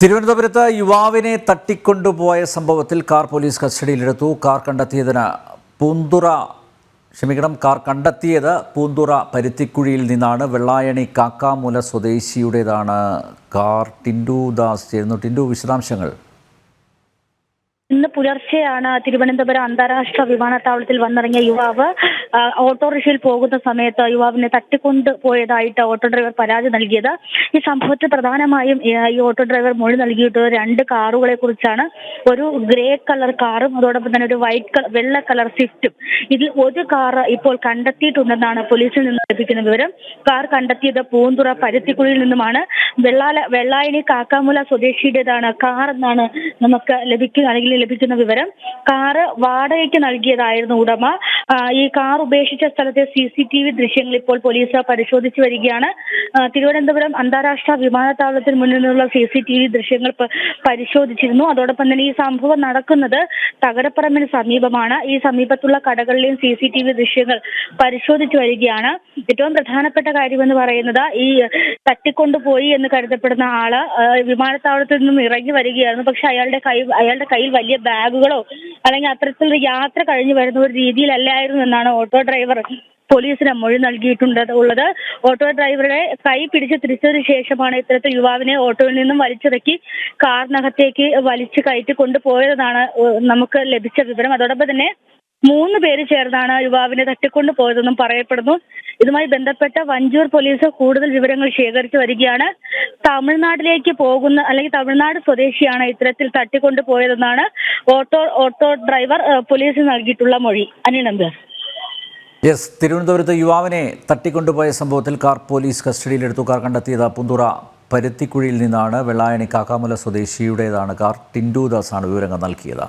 തിരുവനന്തപുരത്ത് യുവാവിനെ തട്ടിക്കൊണ്ടുപോയ സംഭവത്തിൽ കാർ പോലീസ് കസ്റ്റഡിയിലെടുത്തു. കാർ കണ്ടെത്തിയത് പൂന്തുറ പരുത്തിക്കുഴിയിൽ നിന്നാണ്. വെള്ളായണി കാക്കാമൂല സ്വദേശിയുടേതാണ് കാർ. ടിൻഡു ദാസ് ചേരുന്നു. ടിൻഡു, വിശദാംശങ്ങൾ. ഇന്ന് പുലർച്ചെയാണ് തിരുവനന്തപുരം അന്താരാഷ്ട്ര വിമാനത്താവളത്തിൽ വന്നിറങ്ങിയ യുവാവ് ഓട്ടോറിക്ഷയിൽ പോകുന്ന സമയത്ത് യുവാവിനെ തട്ടിക്കൊണ്ടു പോയതായിട്ട് ഓട്ടോ ഡ്രൈവർ പരാതി നൽകിയത്. ഈ സംഭവത്തിൽ പ്രധാനമായും ഈ ഓട്ടോ ഡ്രൈവർ മൊഴി നൽകിയിട്ട് 2 കാറുകളെ കുറിച്ചാണ്. ഒരു ഗ്രേ കളർ കാറും അതോടൊപ്പം തന്നെ ഒരു വെള്ള കളർ സ്വിഫ്റ്റും. ഇതിൽ ഒരു കാർ ഇപ്പോൾ കണ്ടെത്തിയിട്ടുണ്ടെന്നാണ് പോലീസിൽ നിന്ന് ലഭിക്കുന്ന വിവരം. കാർ കണ്ടെത്തിയത് പൂന്തുറ പരുത്തിക്കുഴിയിൽ നിന്നുമാണ്. വെള്ളായണി കാക്കാമൂല സ്വദേശിയുടേതാണ് കാർ എന്നാണ് നമുക്ക് ലഭിക്കുന്ന വിവരം. കാറ് വാടകയ്ക്ക് നൽകിയതായിരുന്നു ഉടമ. ഈ കാർ ഉപേക്ഷിച്ച സ്ഥലത്തെ CCTV ദൃശ്യങ്ങൾ ഇപ്പോൾ പോലീസ് പരിശോധിച്ചു വരികയാണ്. തിരുവനന്തപുരം അന്താരാഷ്ട്ര വിമാനത്താവളത്തിന് മുന്നിൽ നിന്നുള്ള CCTV ദൃശ്യങ്ങൾ പരിശോധിച്ചിരുന്നു. അതോടൊപ്പം തന്നെ ഈ സംഭവം നടക്കുന്നത് തകരപ്പറമ്പിന് സമീപമാണ്. ഈ സമീപത്തുള്ള കടകളിലെയും CCTV ദൃശ്യങ്ങൾ പരിശോധിച്ചു വരികയാണ്. ഏറ്റവും പ്രധാനപ്പെട്ട കാര്യമെന്ന് പറയുന്നത് ഈ തട്ടിക്കൊണ്ടുപോയി എന്ന് കരുതപ്പെടുന്ന ആള് വിമാനത്താവളത്തിൽ നിന്നും ഇറങ്ങി വരികയായിരുന്നു. പക്ഷെ അയാളുടെ കയ്യിൽ വലിയ ബാഗുകളോ അല്ലെങ്കിൽ അത്തരത്തിലുള്ള യാത്ര കഴിഞ്ഞു വരുന്ന ഒരു രീതിയിലല്ലായിരുന്നു എന്നാണ് ഓട്ടോ ഡ്രൈവർ പോലീസിന് മൊഴി നൽകിയിട്ടുള്ളത്. ഓട്ടോ ഡ്രൈവറുടെ കൈ പിടിച്ച് തിരിച്ചതിനു ശേഷമാണ് ഇത്തരത്തിൽ യുവാവിനെ ഓട്ടോയിൽ നിന്നും വലിച്ചിറക്കി കാറിനകത്തേക്ക് വലിച്ചു കയറ്റി കൊണ്ടുപോയതെന്നാണ് നമുക്ക് ലഭിച്ച വിവരം. അതോടൊപ്പം തന്നെ 3 പേര് ചേർന്നാണ് യുവാവിനെ തട്ടിക്കൊണ്ടു പോയതെന്നും പറയപ്പെടുന്നു. ഇതുമായി ബന്ധപ്പെട്ട വഞ്ചൂർ പോലീസ് കൂടുതൽ വിവരങ്ങൾ ശേഖരിച്ചു വരികയാണ്. തമിഴ്നാട്ടിലേക്ക് പോകുന്ന അല്ലെങ്കിൽ തമിഴ്നാട് സ്വദേശിയാണ് ഇത്തരത്തിൽ തട്ടിക്കൊണ്ടു പോയതെന്നാണ് ഓട്ടോ ഡ്രൈവർ പോലീസിന് നൽകിയിട്ടുള്ള മൊഴി. അനിൽ നമ്പർ. തിരുവനന്തപുരത്ത് യുവാവിനെ തട്ടിക്കൊണ്ടുപോയ സംഭവത്തിൽ കാർ പോലീസ് കസ്റ്റഡിയിലെടുത്തു. കാർ കണ്ടെത്തിയത് പൂന്തുറ പരുത്തിക്കുഴിയിൽ നിന്നാണ്. വെള്ളായണി കാക്കാമൂല സ്വദേശിയുടേതാണ് കാർ. ടിൻഡു ദാസ് ആണ് വിവരങ്ങൾ നൽകിയത്.